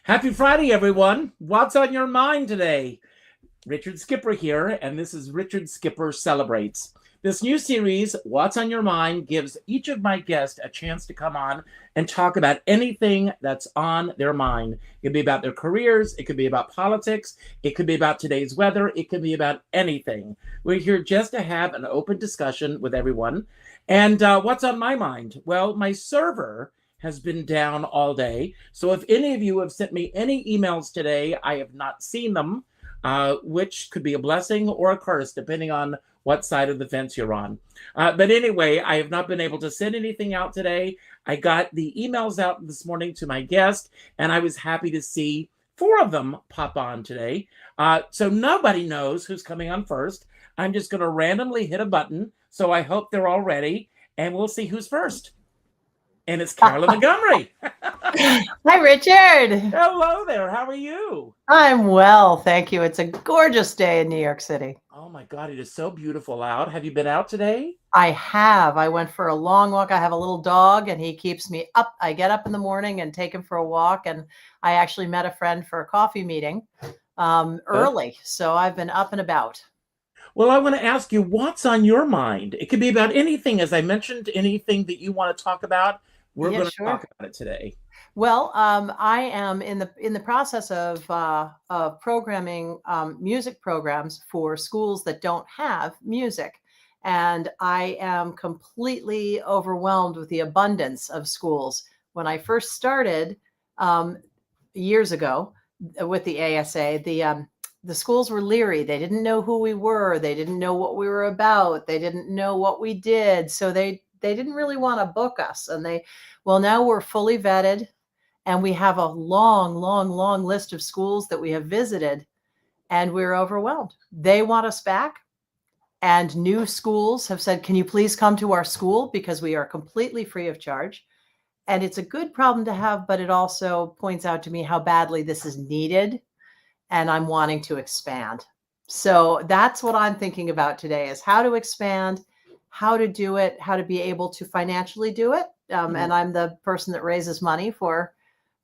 Happy Friday, everyone. What's on your mind today? Richard Skipper here, and this is Richard Skipper Celebrates. This new series, What's on Your Mind, gives each of my guests a chance to come on and talk about anything that's on their mind. It could be about their careers, it could be about politics, it could be about today's weather, it could be about anything. We're here just to have an open discussion with everyone. And what's on my mind? Well, my server has been down all day. So if any of you have sent me any emails today, I have not seen them, which could be a blessing or a curse, depending on what side of the fence you're on. But anyway, I have not been able to send anything out today. I got the emails out this morning to my guest, and I was happy to see 4 of them pop on today. So nobody knows who's coming on first. I'm just going to randomly hit a button. So I hope they're all ready, and we'll see who's first. And it's Carolyn Montgomery. Hi, Richard. Hello there. How are you? I'm well, thank you. It's a gorgeous day in New York City. Oh my God, it is so beautiful out. Have you been out today? I have. I went for a long walk. I have a little dog and he keeps me up. I get up in the morning and take him for a walk. And I actually met a friend for a coffee meeting early. So I've been up and about. Well, I want to ask you, what's on your mind? It could be about anything, as I mentioned, anything that you want to talk about. We're going to talk about it today. Well, I am in the process of programming music programs for schools that don't have music. And I am completely overwhelmed with the abundance of schools. When I first started years ago with the ASA, the schools were leery. They didn't know who we were. They didn't know what we were about. They didn't know what we did. So they didn't really want to book us. And now we're fully vetted and we have a long, long, long list of schools that we have visited and we're overwhelmed. They want us back. And new schools have said, can you please come to our school? Because we are completely free of charge. And it's a good problem to have, but it also points out to me how badly this is needed. And I'm wanting to expand. So that's what I'm thinking about today is how to expand, how to do it, how to be able to financially do it. And I'm the person that raises money for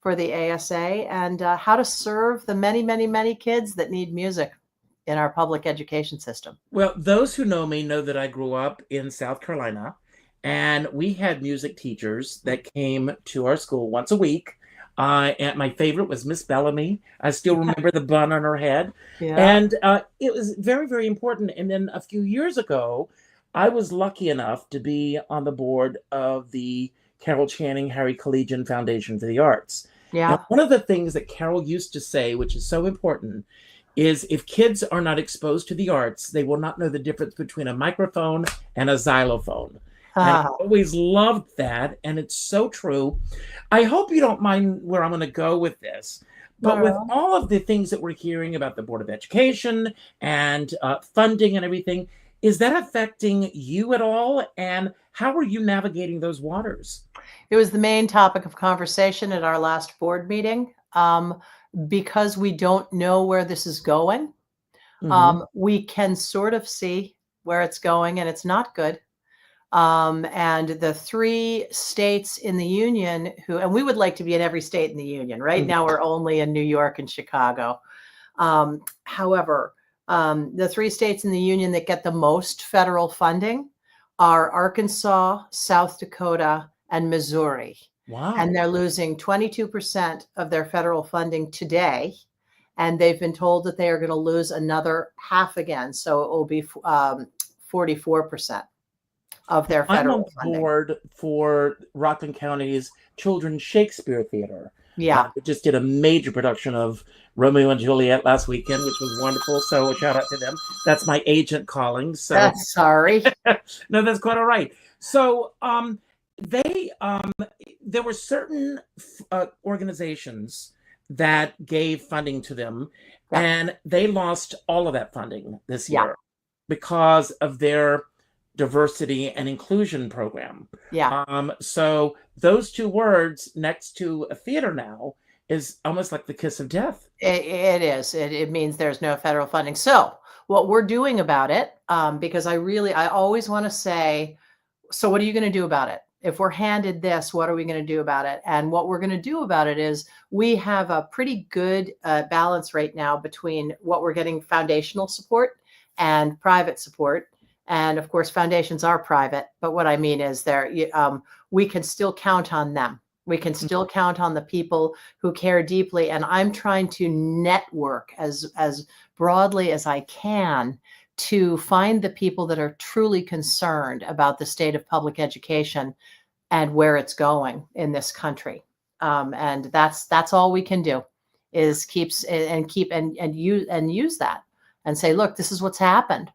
the ASA and how to serve the many, many, many kids that need music in our public education system. Well, those who know me know that I grew up in South Carolina and we had music teachers that came to our school once a week. And my favorite was Miss Bellamy. I still remember the bun on her head. Yeah. And it was very, very important. And then a few years ago, I was lucky enough to be on the board of the Carol Channing Harry Collegian Foundation for the Arts. Yeah. Now, one of the things that Carol used to say, which is so important, is if kids are not exposed to the arts, they will not know the difference between a microphone and a xylophone. And I always loved that, and it's so true. I hope you don't mind where I'm going to go with this, but with all of the things that we're hearing about the Board of Education and funding and everything, is that affecting you at all? And how are you navigating those waters? It was the main topic of conversation at our last board meeting. Because we don't know where this is going, we can sort of see where it's going, and it's not good. And the 3 states in the union and we would like to be in every state in the union. Right now, we're only in New York and Chicago. However, the 3 states in the union that get the most federal funding are Arkansas, South Dakota, and Missouri. Wow. And they're losing 22% of their federal funding today. And they've been told that they are going to lose another half again. So it will be 44% of their federal funding. I'm on board for Rockland County's Children's Shakespeare Theater. Yeah. It just did a major production of Romeo and Juliet last weekend, which was wonderful. So a shout out to them. That's my agent calling. So sorry. No, that's quite all right. So there were certain organizations that gave funding to them, and they lost all of that funding this year because of their diversity and inclusion program. So those 2 words next to a theater now is almost like the kiss of death. It is. It means there's no federal funding. So what we're doing about it, because I always want to say, so what are you going to do about it? If we're handed this, what are we going to do about it? And what we're going to do about it is we have a pretty good balance right now between what we're getting foundational support and private support. And of course, foundations are private. But what I mean is we can still count on them. We can still count on the people who care deeply. And I'm trying to network as broadly as I can to find the people that are truly concerned about the state of public education and where it's going in this country. And that's all we can do is use that and say, look, this is what's happened.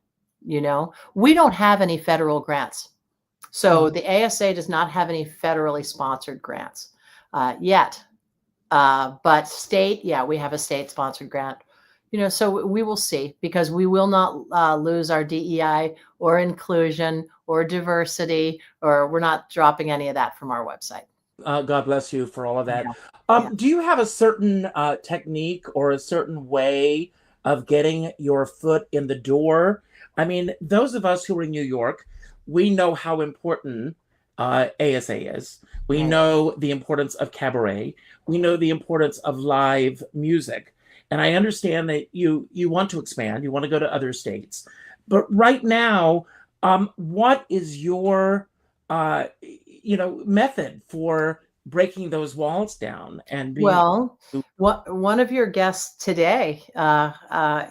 We don't have any federal grants. So the ASA does not have any federally sponsored grants yet. But state, we have a state sponsored grant. So we will see, because we will not lose our DEI or inclusion or diversity, or we're not dropping any of that from our website. God bless you for all of that. Do you have a certain technique or a certain way of getting your foot in the door? I mean, those of us who are in New York, we know how important ASA is. We know the importance of cabaret. We know the importance of live music. And I understand that you want to expand, you want to go to other states. But right now, what is your method for breaking those walls down and being one of your guests today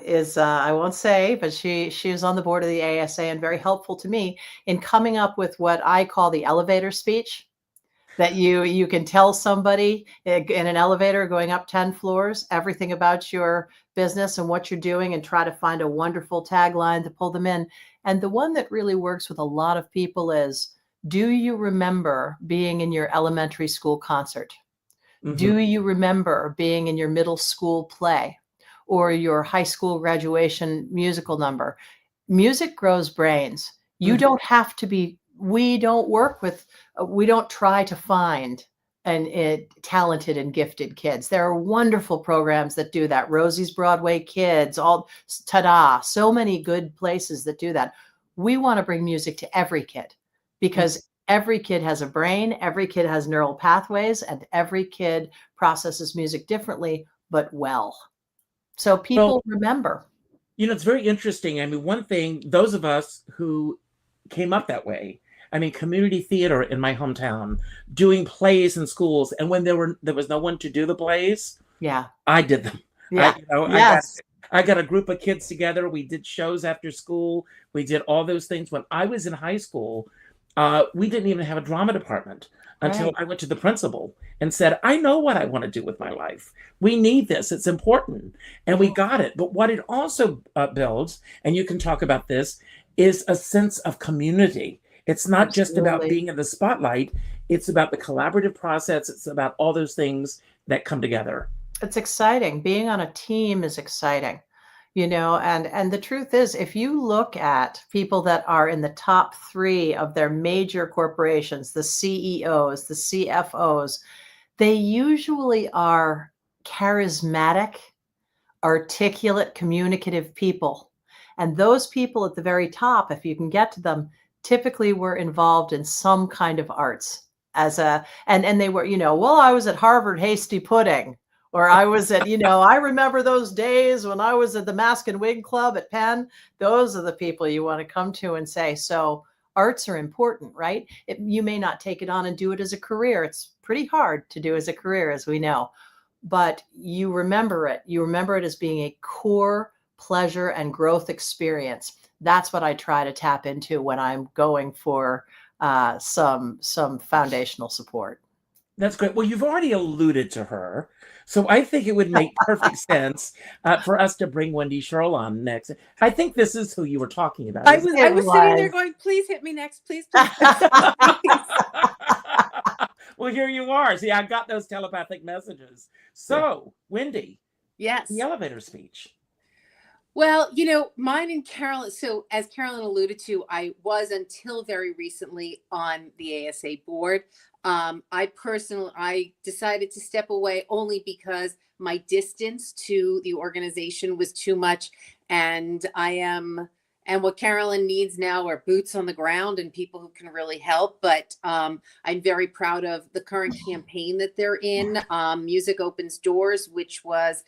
is I won't say, but she is on the board of the ASA and very helpful to me in coming up with what I call the elevator speech. That you can tell somebody in an elevator going up 10 floors, everything about your business and what you're doing, and try to find a wonderful tagline to pull them in. And the one that really works with a lot of people is, do you remember being in your elementary school concert? Mm-hmm. Do you remember being in your middle school play or your high school graduation musical number? Music grows brains. You don't have to be. We don't try to find talented and gifted kids. There are wonderful programs that do that. Rosie's Broadway Kids, so many good places that do that. We want to bring music to every kid, because every kid has a brain, every kid has neural pathways, and every kid processes music differently, but well. So people remember. It's very interesting. I mean, one thing, those of us who came up that way, I mean, community theater in my hometown, doing plays in schools. And when there was no one to do the plays, I did them. Yeah. I got a group of kids together. We did shows after school. We did all those things. When I was in high school, we didn't even have a drama department until I went to the principal and said, I know what I want to do with my life. We need this. It's important. And we got it. But what it also builds, and you can talk about this, is a sense of community. It's not just about being in the spotlight. It's about the collaborative process. It's about all those things that come together. It's exciting. Being on a team is exciting, and the truth is, if you look at people that are in the top 3 of their major corporations, the CEOs, the CFOs, they usually are charismatic, articulate, communicative people. And those people at the very top, if you can get to them, typically were involved in some kind of arts and they were, I was at Harvard Hasty Pudding, or I was at, I remember those days when I was at the Mask and Wig Club at Penn. Those are the people you want to come to and say, so arts are important, right? You may not take it on and do it as a career. It's pretty hard to do as a career, as we know, but you remember it. You remember it as being a core pleasure and growth experience. That's what I try to tap into when I'm going for some foundational support. That's great. Well, you've already alluded to her, so I think it would make perfect sense for us to bring Wendy Sherrill on next. I think this is who you were talking about. I was sitting there going, please hit me next, please. Well, here you are. See, I got those telepathic messages. So, Wendy, yes, the elevator speech. Well, mine and Carolyn, so as Carolyn alluded to, I was until very recently on the ASA board. I decided to step away only because my distance to the organization was too much. And I am And what Carolyn needs now are boots on the ground and people who can really help. But I'm very proud of the current campaign that they're in. Music Opens Doors, which was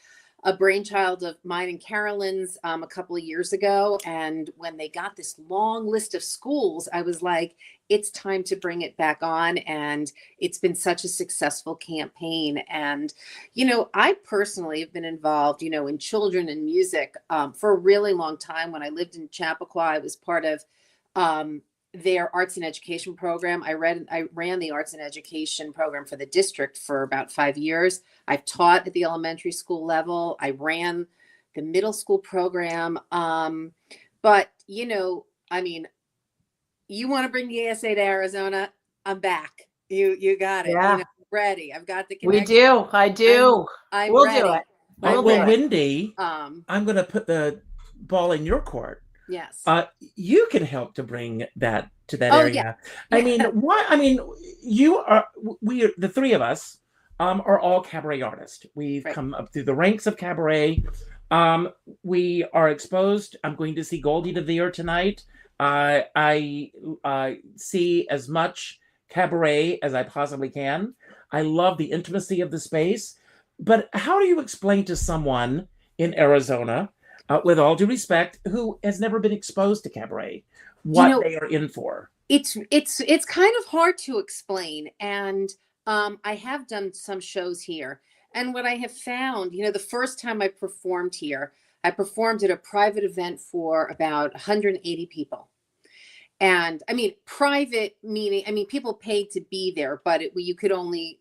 a brainchild of mine and Carolyn's a couple of years ago. And when they got this long list of schools, I was like, it's time to bring it back on. And it's been such a successful campaign. And, I personally have been involved, in children and music for a really long time. When I lived in Chappaqua, I was part of their arts and education program. I ran the arts and education program for the district for about 5 years. I've taught at the elementary school level. I ran the middle school program. But, you want to bring the ASA to Arizona? I'm back. You got it. Yeah. Ready. I've got the We connection. do. I do. We'll do it. Well, do it. Wendy, I'm going to put the ball in your court. Yes. You can help to bring that to that Oh, area. yeah. I mean, why? I mean, the three of us, are all cabaret artists. We've come up through the ranks of cabaret. We are exposed. I'm going to see Goldie DeVere tonight. I see as much cabaret as I possibly can. I love the intimacy of the space. But how do you explain to someone in Arizona, with all due respect, who has never been exposed to cabaret, what they are in for? It's kind of hard to explain. And I have done some shows here. And what I have found, the first time I performed here, I performed at a private event for about 180 people. And private meaning, people paid to be there, but you could only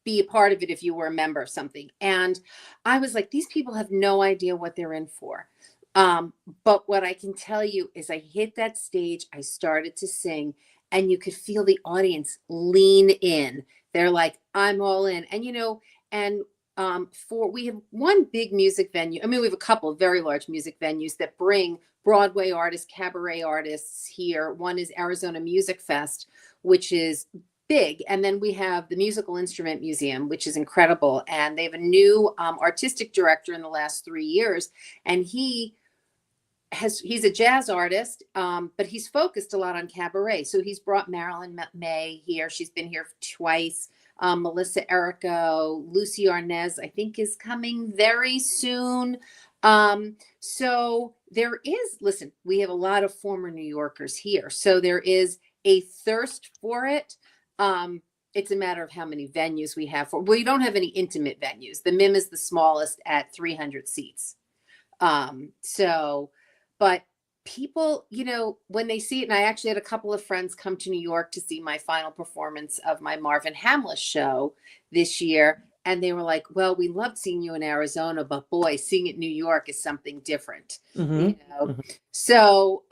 be a part of it if you were a member of something. And I was like, these people have no idea what they're in for. But what I can tell you is I hit that stage, I started to sing, and you could feel the audience lean in. They're like, I'm all in. And we have one big music venue. We have a couple of very large music venues that bring Broadway artists, cabaret artists here. One is Arizona Music Fest, which is big. And then we have the Musical Instrument Museum, which is incredible. And they have a new artistic director in the last 3 years. And he's a jazz artist, but he's focused a lot on cabaret. So he's brought Marilyn May here. She's been here twice. Melissa Errico, Lucy Arnez, I think, is coming very soon. So there is, listen, we have a lot of former New Yorkers here. So there is a thirst for it. It's a matter of how many venues we have we don't have any intimate venues. The MIM is the smallest at 300 seats. But people, when they see it, and I actually had a couple of friends come to New York to see my final performance of my Marvin Hamlish show this year. And they were like, well, we loved seeing you in Arizona, but boy, seeing it in New York is something different. Mm-hmm. So,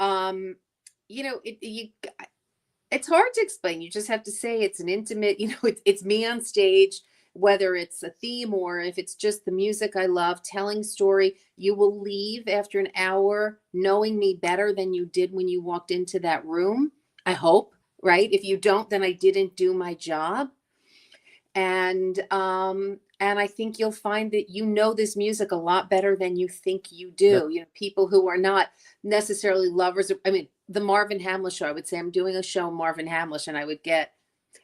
it's hard to explain. You just have to say it's an intimate, it's me on stage, whether it's a theme or if it's just the music I love, telling story. You will leave after an hour knowing me better than you did when you walked into that room. I hope, right? If you don't, then I didn't do my job. And I think you'll find that this music a lot better than you think you do. Yep. People who are not necessarily lovers. The Marvin Hamlish show, I would say I'm doing a show, Marvin Hamlish, and I would get,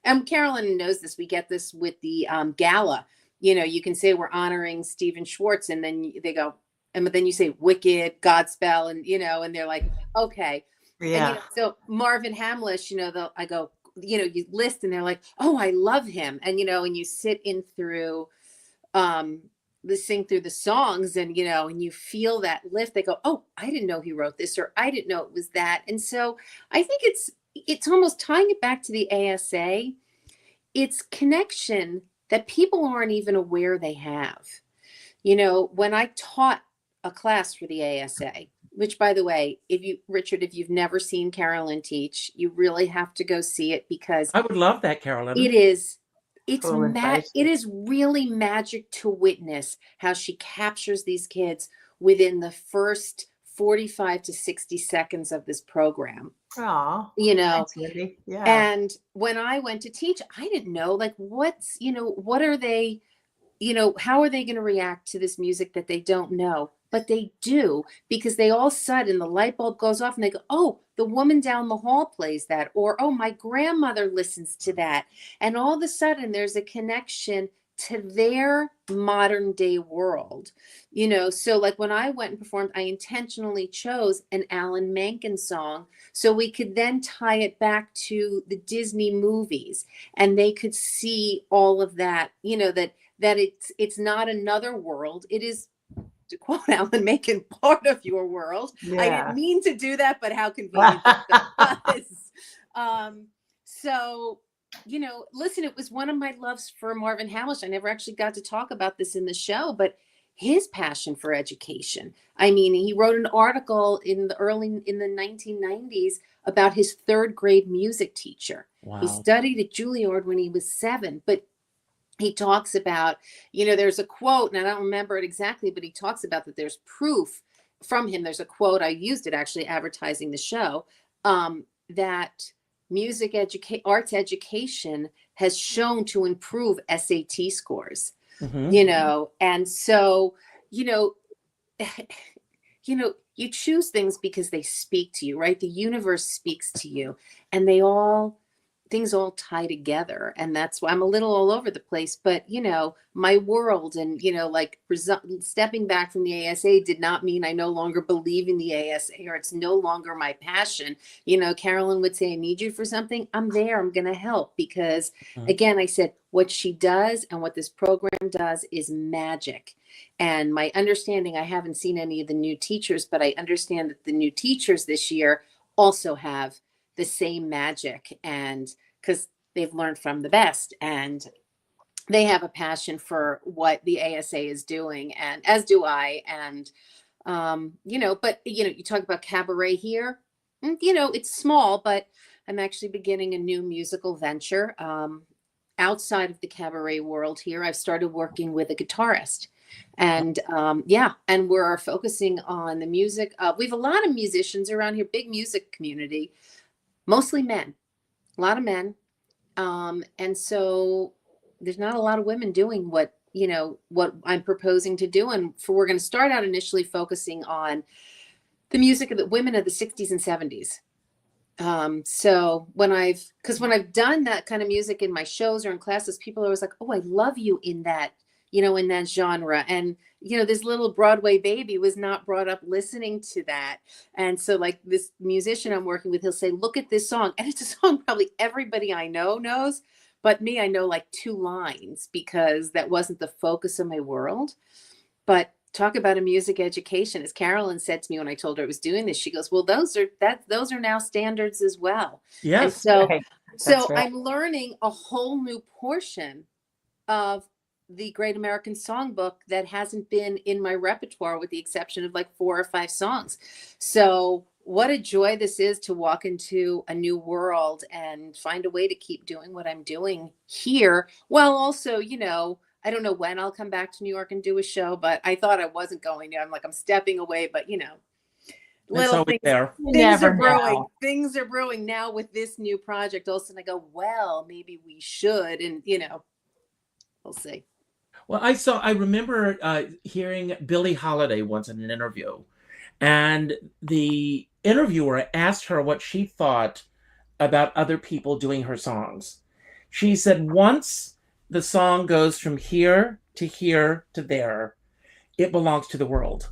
and Carolyn knows this, we get this with the gala. You can say we're honoring Stephen Schwartz, and then they go, and then you say Wicked, Godspell, and and they're like, okay. Yeah. And, so Marvin Hamlish, I go, you list, and they're like, oh, I love him. And, and you sit in through, sing through the songs, and, and you feel that lift. They go, oh, I didn't know he wrote this, or I didn't know it was that. And so I think it's almost tying it back to the ASA. It's connection that people aren't even aware they have. When I taught a class for the ASA, which, by the way, Richard, if you've never seen Carolyn teach, you really have to go see it, because I would love that, Carolyn. it's Cool, it is really magic to witness how she captures these kids within the first 45 to 60 seconds of this program. Aw, Thanks, Wendy. Yeah. And when I went to teach, I didn't know, like, what are they, how are they going to react to this music that they don't know? but they do, because they all sudden the light bulb goes off and they go, oh, the woman down the hall plays that, or oh, my grandmother listens to that. And all of a sudden there's a connection to their modern day world, so like when I went and performed, I intentionally chose an Alan Menken song so we could then tie it back to the Disney movies, and they could see all of that, that it's not another world. It is, to quote Alan Menken, part of your world. Yeah. I didn't mean to do that, but how convenient that was. So, listen, it was one of my loves for Marvin Hamlish. I never actually got to talk about this in the show, but his passion for education. I mean, he wrote an article in the 1990s about his third grade music teacher. Wow. He studied at Juilliard when he was 7, but he talks about, there's a quote, and I don't remember it exactly, but he talks about that there's proof from him. There's a quote, I used it actually advertising the show, that arts education has shown to improve SAT scores, and so, you choose things because they speak to you, right? The universe speaks to you, and things all tie together. And that's why I'm a little all over the place, but my world and, stepping back from the ASA did not mean I no longer believe in the ASA or it's no longer my passion. Carolyn would say, I need you for something. I'm there. I'm going to help because again, I said, what she does and what this program does is magic. And my understanding, I haven't seen any of the new teachers, but I understand that the new teachers this year also have the same magic, and because they've learned from the best and they have a passion for what the ASA is doing, and as do I. And but you talk about cabaret here, it's small, but I'm actually beginning a new musical venture outside of the cabaret world here. I've started working with a guitarist, and and we're focusing on the music. We have a lot of musicians around here, big music community, mostly men, a lot of men. And so there's not a lot of women doing what I'm proposing to do. And we're going to start out initially focusing on the music of the women of the 60s and 70s. So when I've done that kind of music in my shows or in classes, people are always like, oh, I love you in that, in that genre. And, this little Broadway baby was not brought up listening to that. And so like this musician I'm working with, he'll say, look at this song. And it's a song probably everybody I know knows, but me, I know like 2 lines because that wasn't the focus of my world. But talk about a music education. As Carolyn said to me when I told her I was doing this, she goes, well, those are now standards as well. Yes. And so, Right. Right. I'm learning a whole new portion of the Great American Songbook that hasn't been in my repertoire with the exception of like 4 or 5 songs. So what a joy this is to walk into a new world and find a way to keep doing what I'm doing here. While also, I don't know when I'll come back to New York and do a show, but I thought I wasn't going to. I'm stepping away, but little things, things are brewing. Things are brewing now with this new project. All of a sudden I go, well, maybe we should. And, we'll see. Well, I remember hearing Billie Holiday once in an interview, and the interviewer asked her what she thought about other people doing her songs. She said, once the song goes from here to there, it belongs to the world.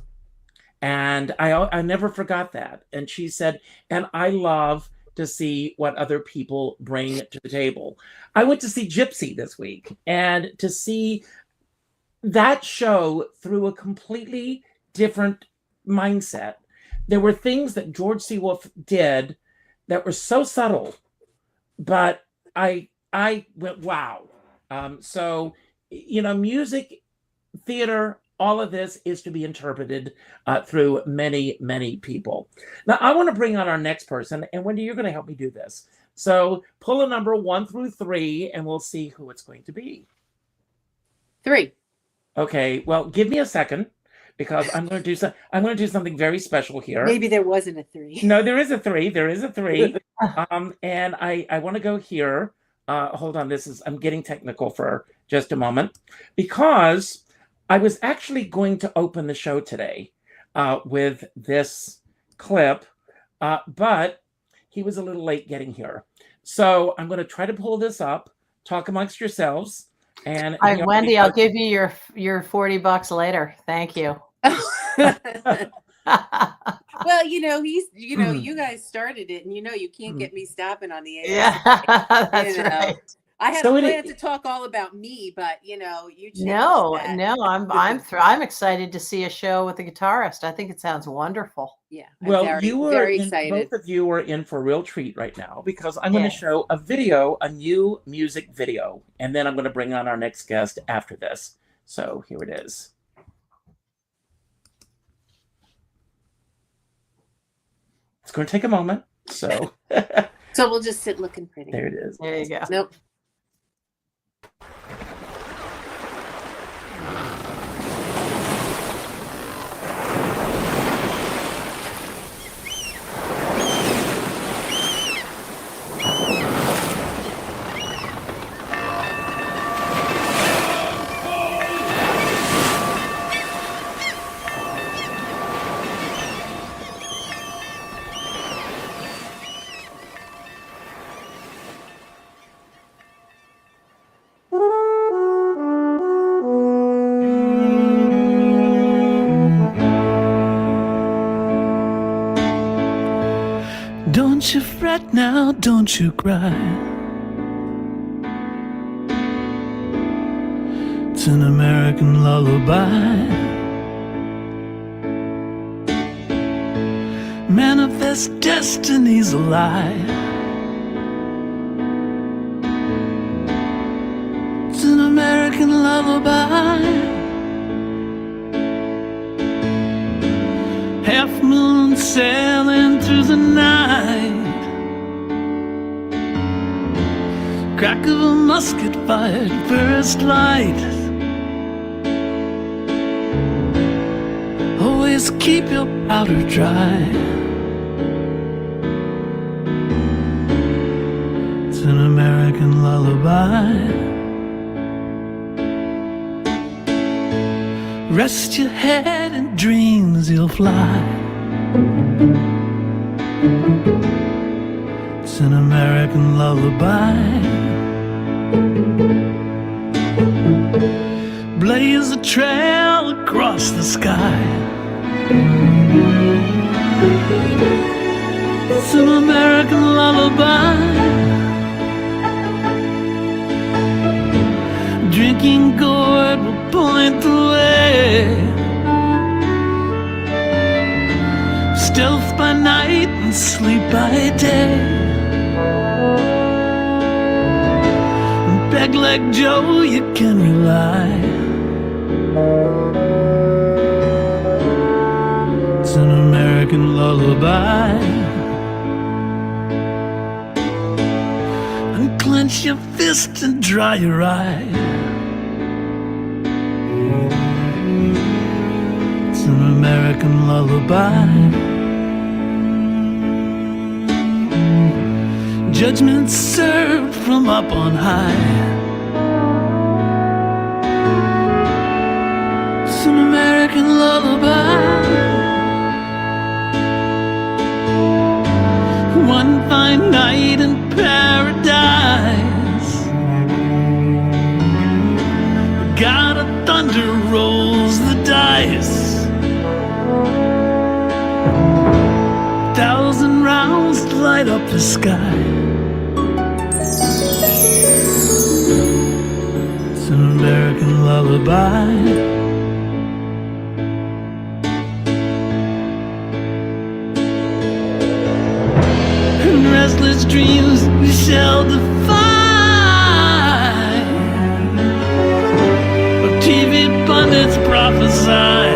And I never forgot that. And she said, and I love to see what other people bring to the table. I went to see Gypsy this week, and to see that show through a completely different mindset. There were things that George C. Wolfe did that were so subtle, but I went, wow. So, music, theater, all of this is to be interpreted through many, many people. Now, I want to bring on our next person, and Wendy, you're going to help me do this. So pull a number 1 through 3, and we'll see who it's going to be. 3. Okay, well, give me a second, because I'm going to do something very special here. Maybe there wasn't a 3. No, there is a 3. There is a 3. And I want to go here. Hold on, I'm getting technical for just a moment, because I was actually going to open the show today with this clip, but he was a little late getting here. So I'm going to try to pull this up, talk amongst yourselves. And Wendy, I'll give you your $40 later. Thank you. Well, you guys started it, and you can't get me stopping on the air. Yeah, that's right. I had planned to talk all about me, but you changed that. I'm excited to see a show with a guitarist. I think it sounds wonderful. Yeah. Well, very excited. Both of you are in for a real treat right now, because I'm going to show a new music video, and then I'm going to bring on our next guest after this. So here it is. It's going to take a moment. So so we'll just sit looking pretty. There it is. There you go. Nope. Don't you fret now, don't you cry. It's an American lullaby. Manifest destiny's a lie. It's an American lullaby. Half moon sailing through the night. Crack of a musket fired, first light. Always keep your powder dry. It's an American lullaby. Rest your head in dreams, you'll fly. It's an American lullaby. Blaze a trail across the sky. It's an American lullaby. Drinking gourd will point the way. Stealth by night and sleep by day. Beg like Joe, you can rely. It's an American lullaby. Unclench your fist and dry your eye. It's an American lullaby. Judgment served from up on high. It's an American lullaby. One fine night in paradise. God of thunder rolls the dice. 1,000 rounds light up the sky. It's an American lullaby. And restless dreams we shall defy. What TV pundits prophesy.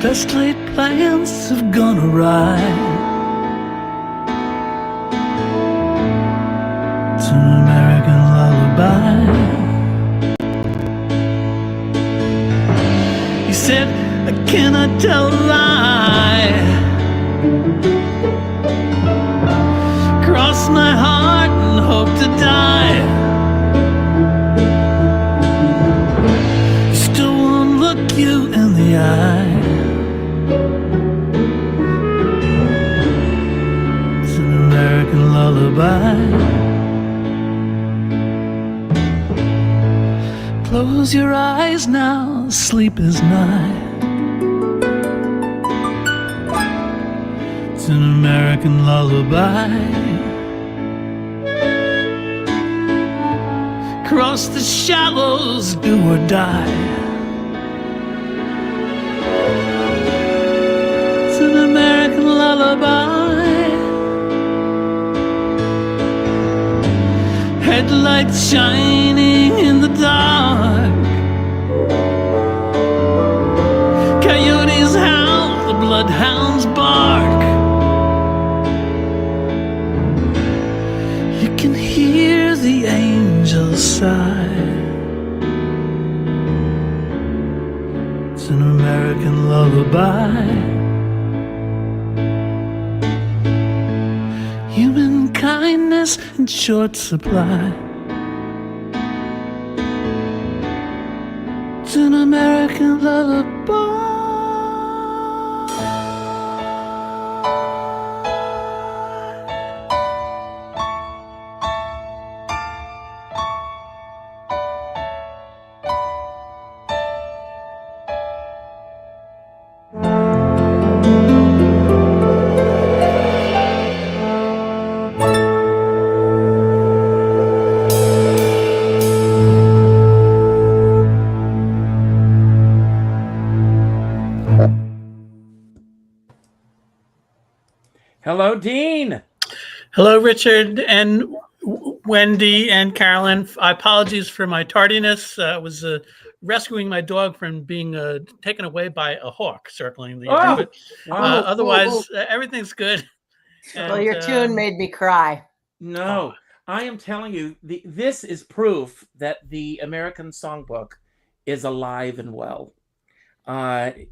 Best laid plans have gone awry. It's an American lullaby. He said, I cannot tell a lie. Cross my heart and hope to die. You still Close your eyes now, sleep is nigh. It's an American lullaby. Cross the shallows, do or die. It's an American lullaby. Headlights shining in the dark. Coyotes howl, the bloodhounds bark. You can hear the angels sigh. It's an American lullaby. Human kindness in short supply. It's an American lullaby. Hello, Dean. Hello, Richard and Wendy and Carolyn. Apologies for my tardiness. I was rescuing my dog from being taken away by a hawk circling the air. But, otherwise, everything's good. Well, your tune made me cry. No, I am telling you, this is proof that the American Songbook is alive and well. I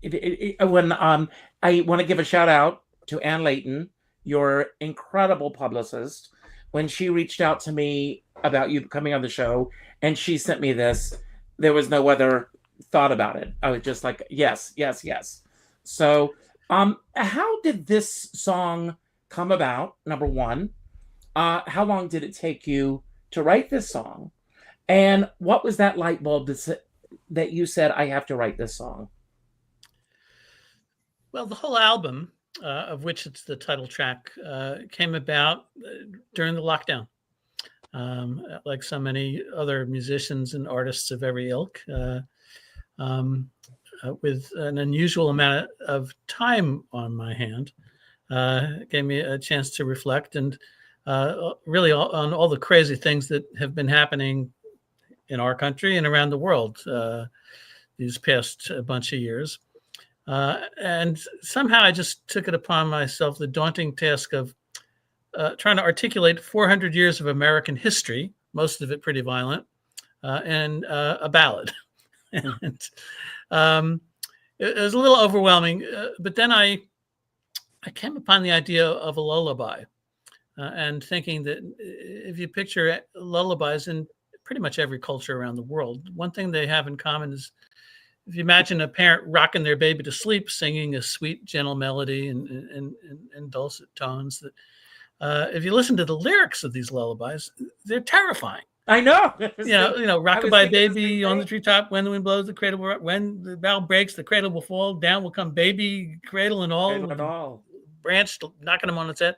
want to give a shout out to Ann Layton, your incredible publicist. When she reached out to me about you coming on the show and she sent me this, there was no other thought about it. I was just like, yes, yes, yes. So how did this song come about? Number one, how long did it take you to write this song? And what was that light bulb that you said, I have to write this song? Well, the whole album, of which it's the title track, came about during the lockdown. Like so many other musicians and artists of every ilk, with an unusual amount of time on my hand, gave me a chance to reflect and really on all the crazy things that have been happening in our country and around the world these past bunch of years. And somehow I just took it upon myself, the daunting task of trying to articulate 400 years of American history, most of it pretty violent, and a ballad. And it was a little overwhelming, but then I came upon the idea of a lullaby, and thinking that if you picture lullabies in pretty much every culture around the world, one thing they have in common is if you imagine a parent rocking their baby to sleep, singing a sweet, gentle melody and dulcet tones, that if you listen to the lyrics of these lullabies, they're terrifying. I know. Rockabye baby on the treetop, when the wind blows, the cradle will rock. When the bough breaks, the cradle will fall. Down will come baby, cradle and all. Branch knocking them on its head.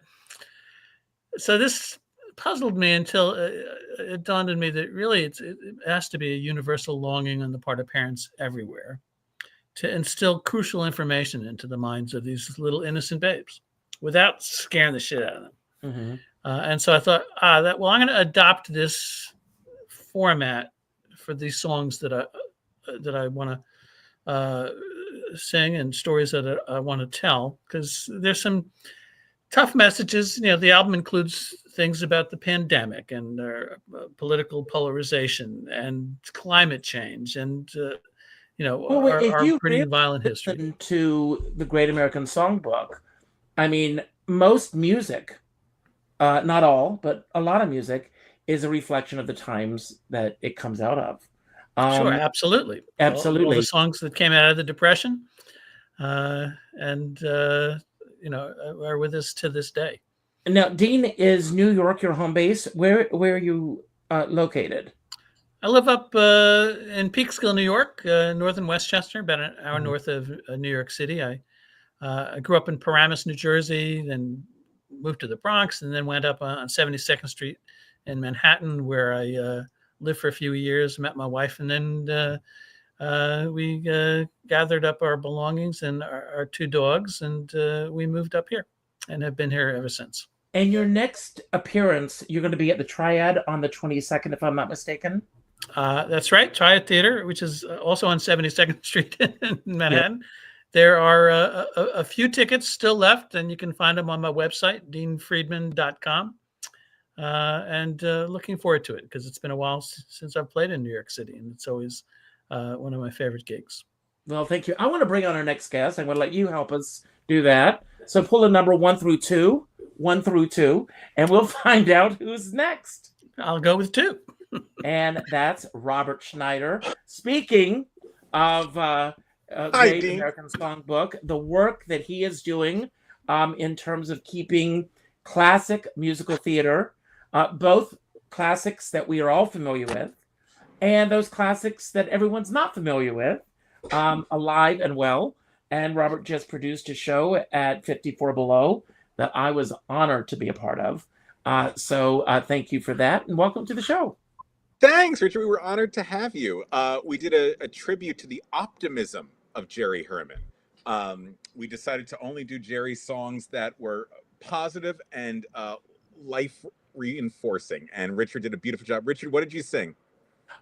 So this puzzled me until it dawned on me that really it has to be a universal longing on the part of parents everywhere to instill crucial information into the minds of these little innocent babes without scaring the shit out of them. Mm-hmm. And so I thought, I'm going to adopt this format for these songs that I want to sing and stories that I want to tell, because there's some tough messages. The album includes things about the pandemic and political polarization and climate change and our pretty violent history. To the Great American Songbook, I mean, most music, not all, but a lot of music, is a reflection of the times that it comes out of. Sure, absolutely. Absolutely. All the songs that came out of the Depression are with us to this day. Now, Dean, is New York your home base? Where are you located? I live up in Peekskill, New York, north and Westchester, about an hour north of New York City. I grew up in Paramus, New Jersey, then moved to the Bronx, and then went up on 72nd Street in Manhattan, where I lived for a few years, met my wife, and then we gathered up our belongings and our two dogs, and we moved up here and have been here ever since. And your next appearance, you're going to be at the Triad on the 22nd, if I'm not mistaken. That's right, Triad Theater, which is also on 72nd Street in Manhattan. Yep. There are a few tickets still left, and you can find them on my website, deanfriedman.com. And looking forward to it, because it's been a while since I've played in New York City, and it's always one of my favorite gigs. Well, thank you. I want to bring on our next guest. I'm going to let you help us do that. So pull a number 1 through 2, and we'll find out who's next. I'll go with 2. And that's Robert Schneider. Speaking of Great American Songbook, the work that he is doing in terms of keeping classic musical theater, both classics that we are all familiar with and those classics that everyone's not familiar with, alive and well. And Robert just produced a show at 54 Below that I was honored to be a part of. So thank you for that, and welcome to the show. Thanks, Richard. We were honored to have you. We did a tribute to the optimism of Jerry Herman. We decided to only do Jerry's songs that were positive and life reinforcing. And Richard did a beautiful job. Richard, what did you sing?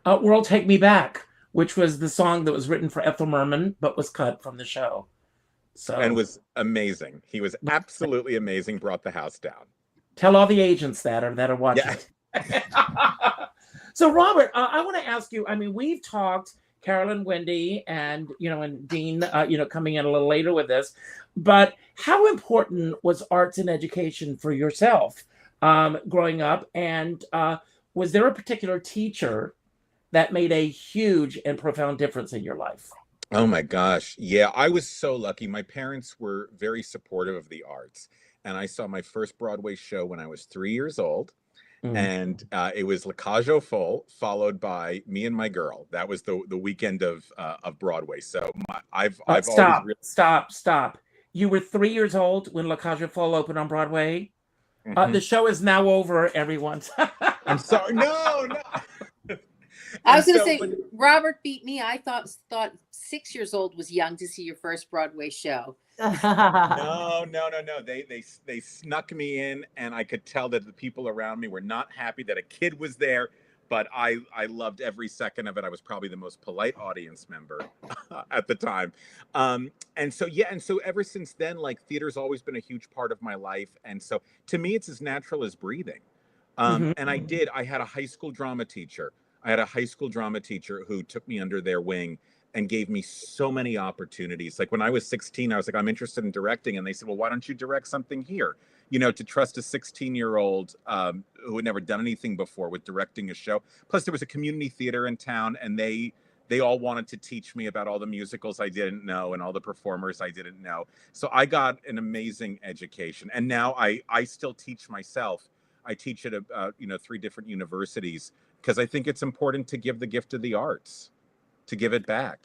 World Take Me Back, which was the song that was written for Ethel Merman, but was cut from the show. And was amazing. He was absolutely amazing. Brought the house down. Tell all the agents that are watching. Yeah. So, Robert, I want to ask you. I mean, we've talked, Carolyn, Wendy, and and Dean, coming in a little later with this. But how important was arts and education for yourself growing up? And was there a particular teacher that made a huge and profound difference in your life? Oh my gosh. Yeah, I was so lucky. My parents were very supportive of the arts. And I saw my first Broadway show when I was 3 years old. And it was La Cage aux Folles, followed by Me and My Girl. That was the weekend of Broadway. So I've Stop. You were 3 years old when La Cage aux Folles opened on Broadway? The show is now over, everyone. I'm sorry. No. I was going to say, Robert beat me. I thought 6 years old was young to see your first Broadway show. No. They snuck me in, and I could tell that the people around me were not happy that a kid was there, but I loved every second of it. I was probably the most polite audience member at the time. And so ever since then, like, theater's always been a huge part of my life. And so to me, it's as natural as breathing. And I had a high school drama teacher. Who took me under their wing and gave me so many opportunities. Like when I was 16, I was like, I'm interested in directing. And they said, well, why don't you direct something here? To trust a 16-year-old who had never done anything before with directing a show. Plus there was a community theater in town, and they all wanted to teach me about all the musicals I didn't know and all the performers I didn't know. So I got an amazing education. And now I still teach myself. I teach at 3 different universities, because I think it's important to give the gift of the arts, to give it back.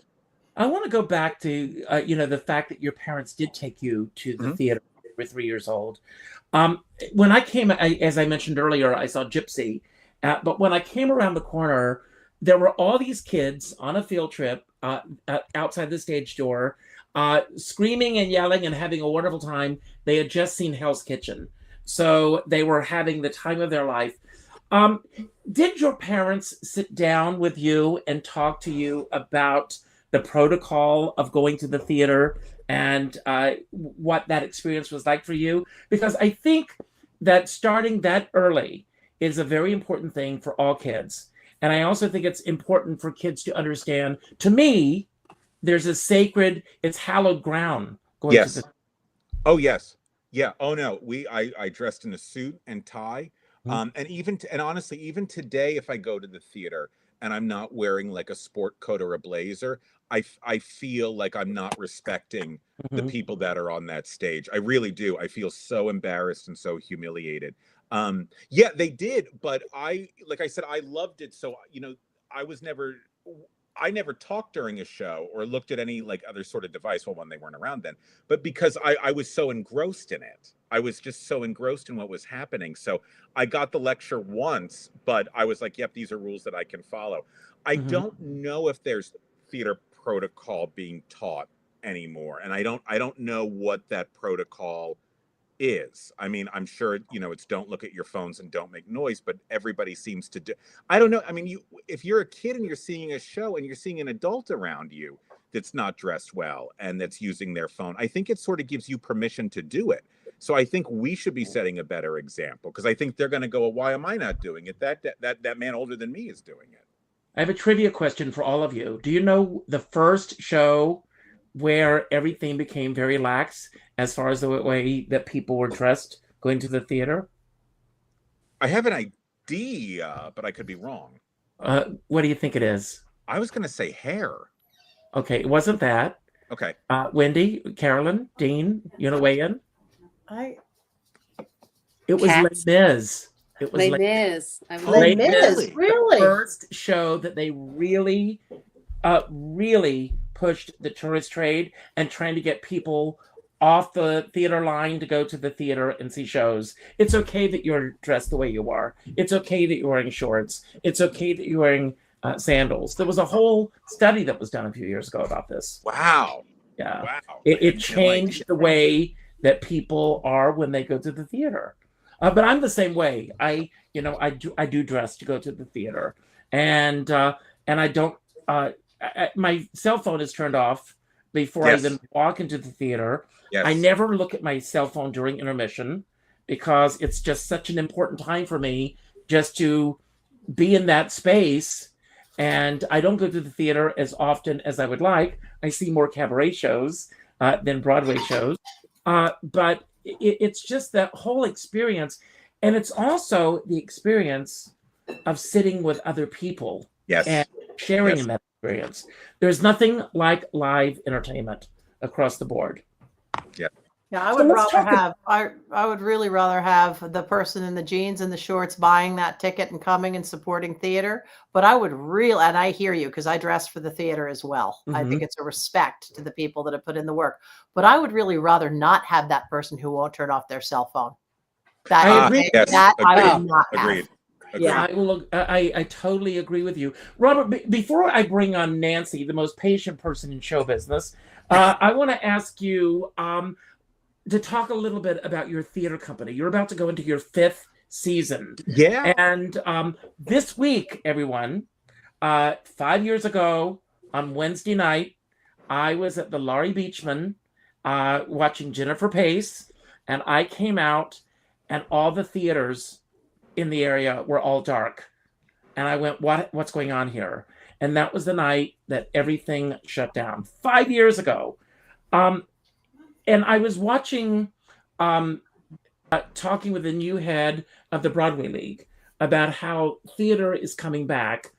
I want to go back to, the fact that your parents did take you to the theater when you were 3 years old. When I came, as I mentioned earlier, I saw Gypsy. But when I came around the corner, there were all these kids on a field trip outside the stage door, screaming and yelling and having a wonderful time. They had just seen Hell's Kitchen. So they were having the time of their life. Did your parents sit down with you and talk to you about the protocol of going to the theater and what that experience was like for you? Because I think that starting that early is a very important thing for all kids. And I also think it's important for kids to understand, to me, there's a sacred, it's hallowed ground going to the. Oh, yes. Yeah. Oh, no. I dressed in a suit and tie. And honestly, even today, if I go to the theater and I'm not wearing like a sport coat or a blazer, I feel like I'm not respecting the people that are on that stage. I really do. I feel so embarrassed and so humiliated. Yeah, they did. But like I said, I loved it. So, I never talked during a show or looked at any like other sort of device. Well, when they weren't around then, but because I was so engrossed in it, I was just so engrossed in what was happening. So I got the lecture once, but I was like, yep, these are rules that I can follow. I don't know if there's theater protocol being taught anymore. And I don't know what that protocol is. I mean, I'm sure, it's don't look at your phones and don't make noise, but everybody seems to do. I don't know. I mean, if you're a kid and you're seeing a show and you're seeing an adult around you that's not dressed well and that's using their phone, I think it sort of gives you permission to do it. So I think we should be setting a better example, because I think they're going to go, well, why am I not doing it? That man older than me is doing it. I have a trivia question for all of you. Do you know the first show where everything became very lax as far as the way that people were dressed going to the theater? I have an idea, but I could be wrong. What do you think it is? I was going to say hair. Okay, it wasn't that. Okay. Wendy, Carolyn, Dean, you want to weigh in? It was Cats. Les Mis. It was Les Les Mis. Les Mis, Mis, really? the first show that they really pushed the tourist trade and trying to get people off the theater line to go to the theater and see shows. It's okay that you're dressed the way you are. It's okay that you're wearing shorts. It's okay that you're wearing sandals. There was a whole study that was done a few years ago about this. Wow. Yeah. Wow. It changed the way that people are when they go to the theater. But I'm the same way. I do dress to go to the theater, and I don't. My cell phone is turned off before I even walk into the theater. Yes. I never look at my cell phone during intermission, because it's just such an important time for me just to be in that space. And I don't go to the theater as often as I would like. I see more cabaret shows than Broadway shows. But it's just that whole experience. And it's also the experience of sitting with other people and sharing in that experience. There's nothing like live entertainment across the board. Yeah. Yeah, I would really rather have the person in the jeans and the shorts buying that ticket and coming and supporting theater. But I would and I hear you, because I dress for the theater as well. I think it's a respect to the people that have put in the work. But I would really rather not have that person who won't turn off their cell phone. I agree. I would not have. Agreed. Yeah, I totally agree with you. Robert, before I bring on Nancy, the most patient person in show business, I want to ask you to talk a little bit about your theater company. You're about to go into your 5th season. Yeah. And this week, everyone, 5 years ago on Wednesday night, I was at the Laurie Beachman watching Jennifer Pace, and I came out and all the theaters in the area were all dark. And I went, what's going on here? And that was the night that everything shut down 5 years ago. And I was watching, talking with the new head of the Broadway League about how theater is coming back.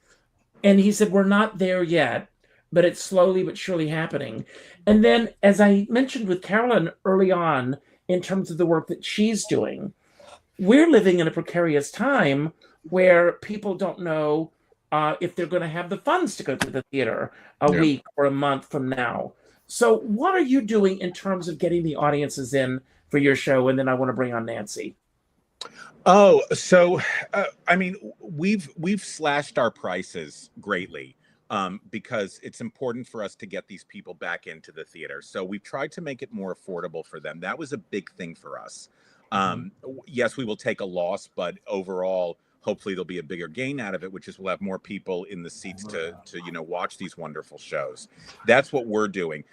And he said, we're not there yet, but it's slowly but surely happening. And then, as I mentioned with Carolyn early on, in terms of the work that she's doing, we're living in a precarious time where people don't know if they're going to have the funds to go to the theater a week or a month from now. So what are you doing in terms of getting the audiences in for your show? And then I want to bring on Nancy. Oh, so I mean, we've slashed our prices greatly because it's important for us to get these people back into the theater. So we've tried to make it more affordable for them. That was a big thing for us. Yes, we will take a loss, but overall, hopefully there'll be a bigger gain out of it, which is we'll have more people in the seats to watch these wonderful shows. That's what we're doing.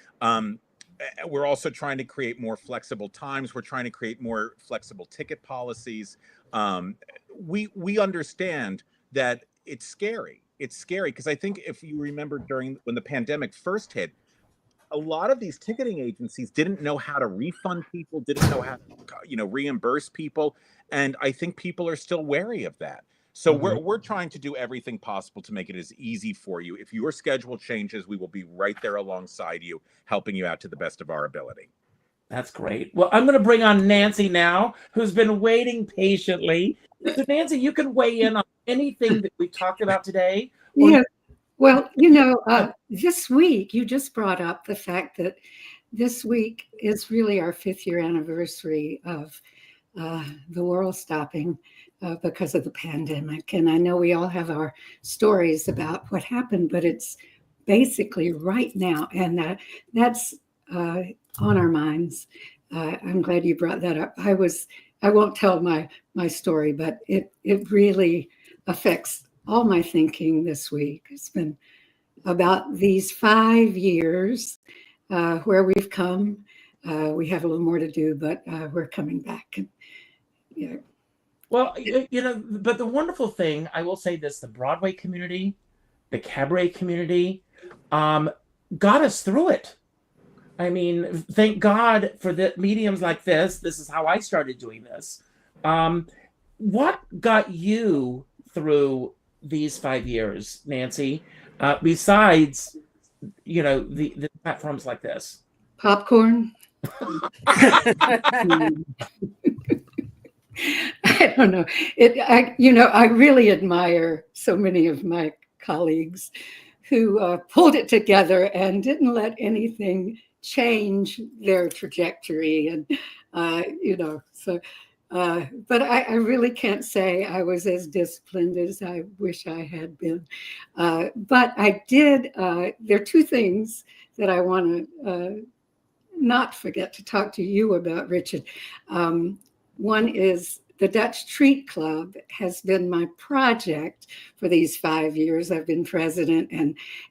We're also trying to create more flexible times. We're trying to create more flexible ticket policies. We understand that it's scary. It's scary because I think if you remember when the pandemic first hit, a lot of these ticketing agencies didn't know how to refund people, didn't know how to, reimburse people. And I think people are still wary of that. So we're trying to do everything possible to make it as easy for you. If your schedule changes, we will be right there alongside you, helping you out to the best of our ability. That's great. Well, I'm going to bring on Nancy now, who's been waiting patiently. So Nancy, you can weigh in on anything that we talked about today, Yeah. Well, this week you just brought up the fact that this week is really our 5th year anniversary of the world stopping because of the pandemic. And I know we all have our stories about what happened, but it's basically right now. And that's on our minds. I'm glad you brought that up. I won't tell my story, but it really affects all my thinking this week. It's been about these 5 years where we've come. We have a little more to do, but we're coming back. And, Well, but the wonderful thing, I will say this, the Broadway community, the cabaret community, got us through it. I mean, thank God for the mediums like this. This is how I started doing this. What got you through these 5 years, Nancy, besides, the platforms like this? Popcorn. I don't know. I really admire so many of my colleagues who pulled it together and didn't let anything change their trajectory. And, but I really can't say I was as disciplined as I wish I had been. But I did, there are 2 things that I want to not forget to talk to you about, Richard. One is the Dutch Treat Club has been my project for these 5 years. I've been president,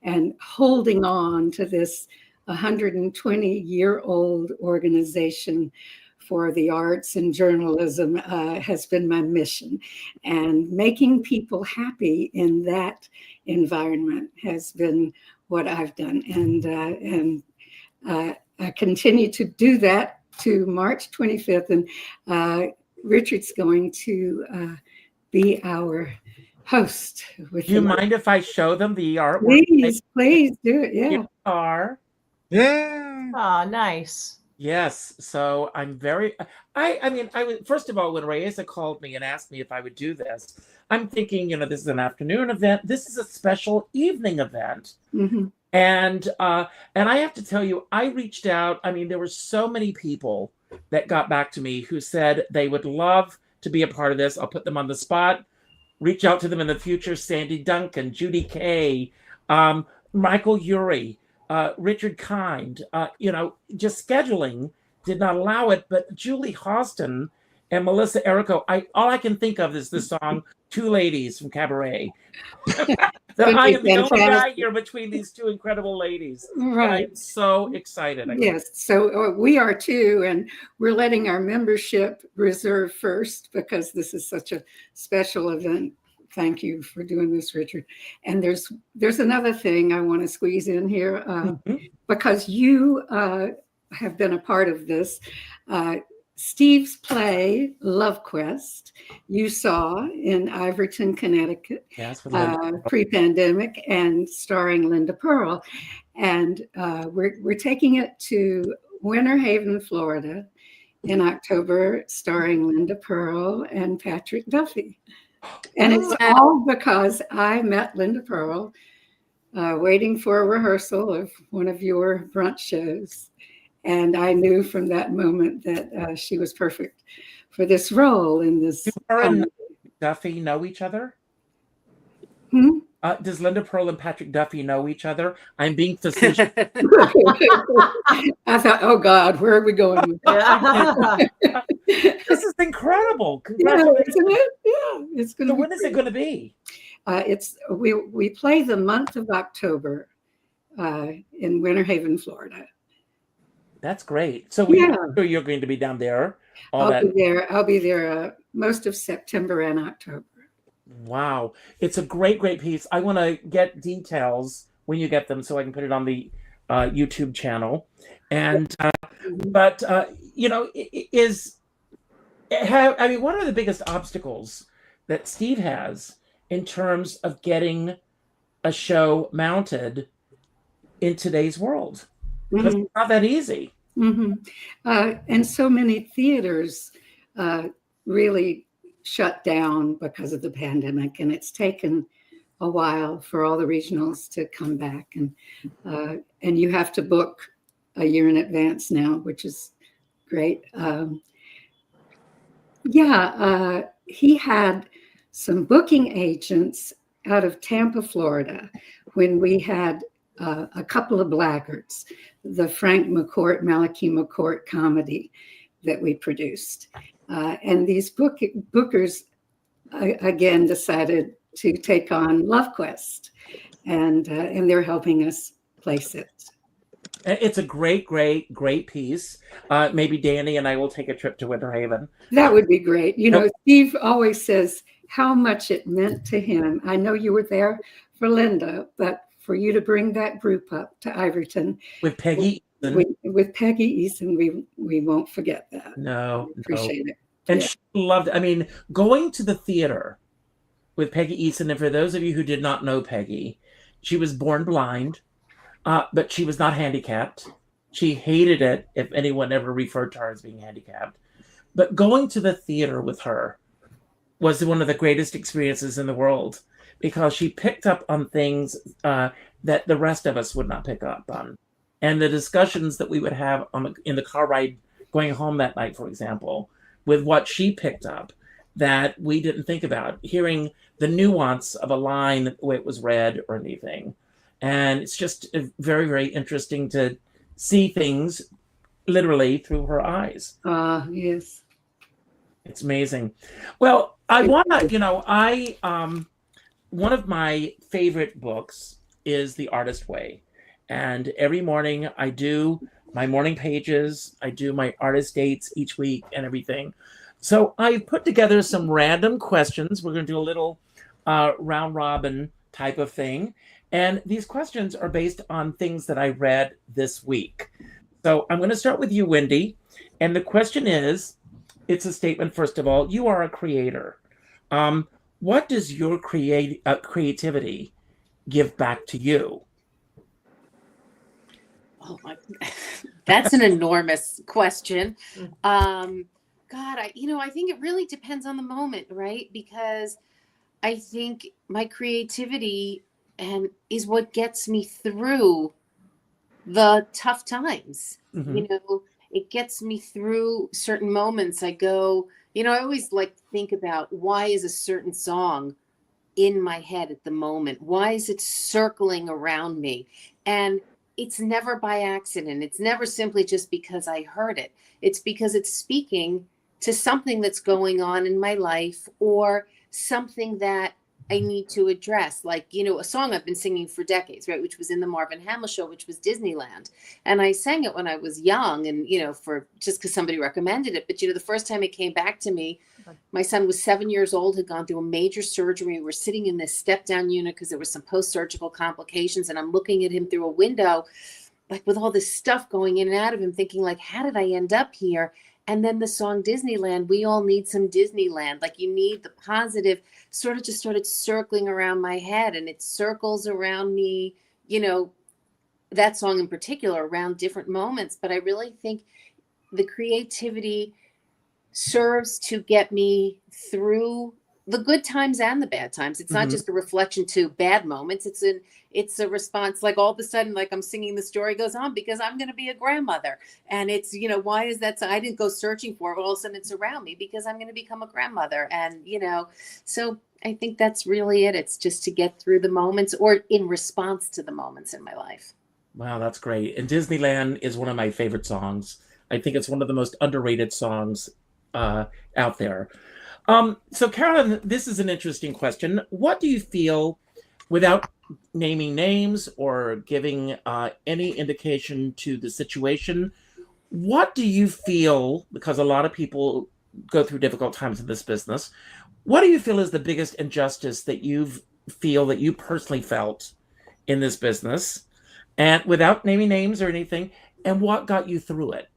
and holding on to this 120-year-old organization for the arts and journalism has been my mission. And making people happy in that environment has been what I've done. And I continue to do that to March 25th. And Richard's going to be our host. Do you mind if I show them the artwork? Please do it. Yeah. Here are. Yeah. Oh, nice. Yes. So I'm very, I mean, first of all, when Reyesa called me and asked me if I would do this, I'm thinking, this is an afternoon event. This is a special evening event. Mm-hmm. And I have to tell you, I reached out. I mean, there were so many people that got back to me who said they would love to be a part of this. I'll put them on the spot. Reach out to them in the future. Sandy Duncan, Judy Kay, Michael Urey, Richard Kind. Just scheduling did not allow it. But Julie Hostin and Melissa Errico, all I can think of is the song "Two Ladies" from Cabaret. That I am the only guy here between these 2 incredible ladies. Right. I'm so excited. Yes. So we are too. And we're letting our membership reserve first because this is such a special event. Thank you for doing this, Richard. And there's another thing I want to squeeze in here because you have been a part of this. Steve's play, Love Quest, you saw in Iverton, Connecticut, pre-pandemic, and starring Linda Pearl. And we're taking it to Winter Haven, Florida in October, starring Linda Pearl and Patrick Duffy. And it's all because I met Linda Pearl waiting for a rehearsal of one of your brunch shows. And I knew from that moment that she was perfect for this role in this. Do her and Duffy know each other? Does Linda Pearl and Patrick Duffy know each other? I'm being facetious. I thought, oh God, where are we going with that? This is incredible. Yeah, isn't it? Yeah, it's going to. So when is it going to be? We play the month of October in Winter Haven, Florida. That's great. So you're going to be down there. I'll be there most of September and October. Wow. It's a great piece. I want to get details when you get them so I can put it on the YouTube channel. And, what are the biggest obstacles that Steve has in terms of getting a show mounted in today's world? Because it's not that easy. Mm-hmm. And so many theaters really shut down because of the pandemic, and it's taken a while for all the regionals to come back, and you have to book a year in advance now, which is great. He had some booking agents out of Tampa, Florida, when we had a couple of blaggards, the Frank McCourt, Malachi McCourt comedy that we produced. And these bookers, again, decided to take on Love Quest, and they're helping us place it. It's a great, great, great piece. Maybe Danny and I will take a trip to Winter Haven. That would be great. You know, Steve always says how much it meant to him. I know you were there for Linda, but for you to bring that group up to Iverton With Peggy Eason. With Peggy Eason, we won't forget that. No. Appreciate it. And she loved it. I mean, going to the theater with Peggy Eason, and for those of you who did not know Peggy, she was born blind, but she was not handicapped. She hated it if anyone ever referred to her as being handicapped. But going to the theater with her was one of the greatest experiences in the world, because she picked up on things that the rest of us would not pick up on. And the discussions that we would have in the car ride going home that night, for example, with what she picked up that we didn't think about, hearing the nuance of a line, the way it was read or anything. And it's just very, very interesting to see things literally through her eyes. Yes. It's amazing. Well, I want to, one of my favorite books is The Artist Way. And every morning I do my morning pages, I do my artist dates each week and everything. So I put together some random questions. We're going to do a little round robin type of thing. And these questions are based on things that I read this week. So I'm going to start with you, Wendy. And the question is, it's a statement, first of all, you are a creator. What does your creativity give back to you? Oh my, that's an enormous question. God, I think it really depends on the moment, right? Because I think my creativity is what gets me through the tough times. Mm-hmm. It gets me through certain moments. I go, I always like to think about, why is a certain song in my head at the moment? Why is it circling around me? And it's never by accident. It's never simply just because I heard it. It's because it's speaking to something that's going on in my life, or something that I need to address. Like, a song I've been singing for decades, right? Which was in the Marvin Hamill show, which was Disneyland. And I sang it when I was young, and, for just because somebody recommended it. But, the first time it came back to me, my son was 7 years old, had gone through a major surgery. We were sitting in this step down unit because there was some post-surgical complications. And I'm looking at him through a window, like with all this stuff going in and out of him, thinking like, how did I end up here? And then the song Disneyland, we all need some Disneyland. Like, you need the positive, sort of just started circling around my head, and it circles around me, that song in particular, around different moments. But I really think the creativity serves to get me through the good times and the bad times. It's not just a reflection to bad moments. It's a response, like all of a sudden, like I'm singing, the story goes on because I'm going to be a grandmother. And it's, why is that? So I didn't go searching for it, but all of a sudden it's around me because I'm going to become a grandmother. And, so I think that's really it. It's just to get through the moments, or in response to the moments in my life. Wow, that's great. And Disneyland is one of my favorite songs. I think it's one of the most underrated songs out there. So Carolyn, this is an interesting question. What do you feel, without naming names or giving any indication to the situation, what do you feel, because a lot of people go through difficult times in this business, what do you feel is the biggest injustice that you personally felt in this business, and without naming names or anything, and what got you through it?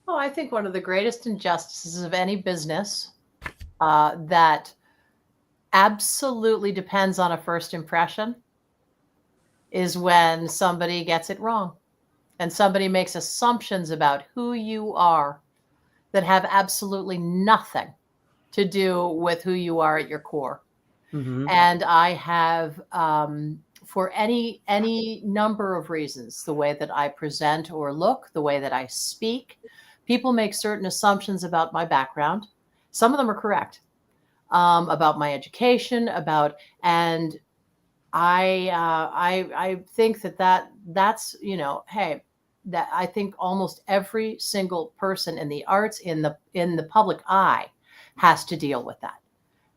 Oh, I think one of the greatest injustices of any business that absolutely depends on a first impression is when somebody gets it wrong, and somebody makes assumptions about who you are that have absolutely nothing to do with who you are at your core. Mhm. And I have, for any number of reasons, the way that I present or look, the way that I speak, people make certain assumptions about my background. Some of them are correct, about my education, and I think that's, hey, that I think almost every single person in the arts, in the public eye, has to deal with that.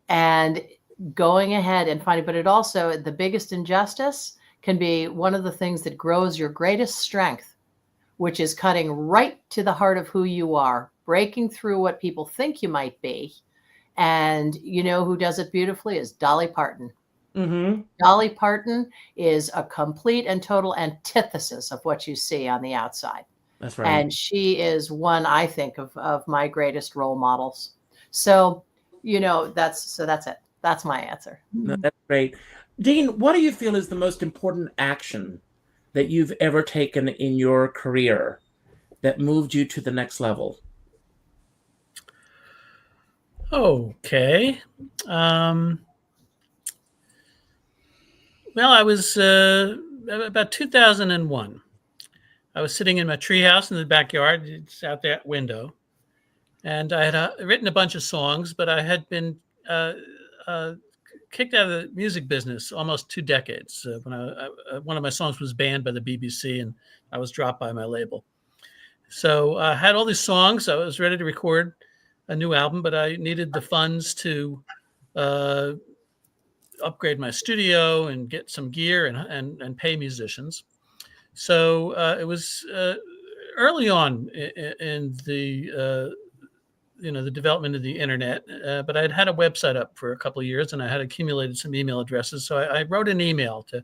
And going ahead and finding, but it also, the biggest injustice can be one of the things that grows your greatest strength, which is cutting right to the heart of who you are, breaking through what people think you might be. And who does it beautifully is Dolly Parton. Mm-hmm. Dolly Parton is a complete and total antithesis of what you see on the outside. That's right. And she is one, I think, of my greatest role models. So, that's it. That's my answer. No, that's great. Dean, what do you feel is the most important action that you've ever taken in your career that moved you to the next level? Okay. Well, I was about 2001. I was sitting in my treehouse in the backyard. It's out that window. And I had written a bunch of songs, but I had been kicked out of the music business almost 2 decades. When one of my songs was banned by the BBC, and I was dropped by my label. So I had all these songs. I was ready to record a new album, but I needed the funds to upgrade my studio and get some gear and pay musicians. So it was early on in the the development of the internet, but I'd had a website up for a couple of years, and I had accumulated some email addresses. So I wrote an email to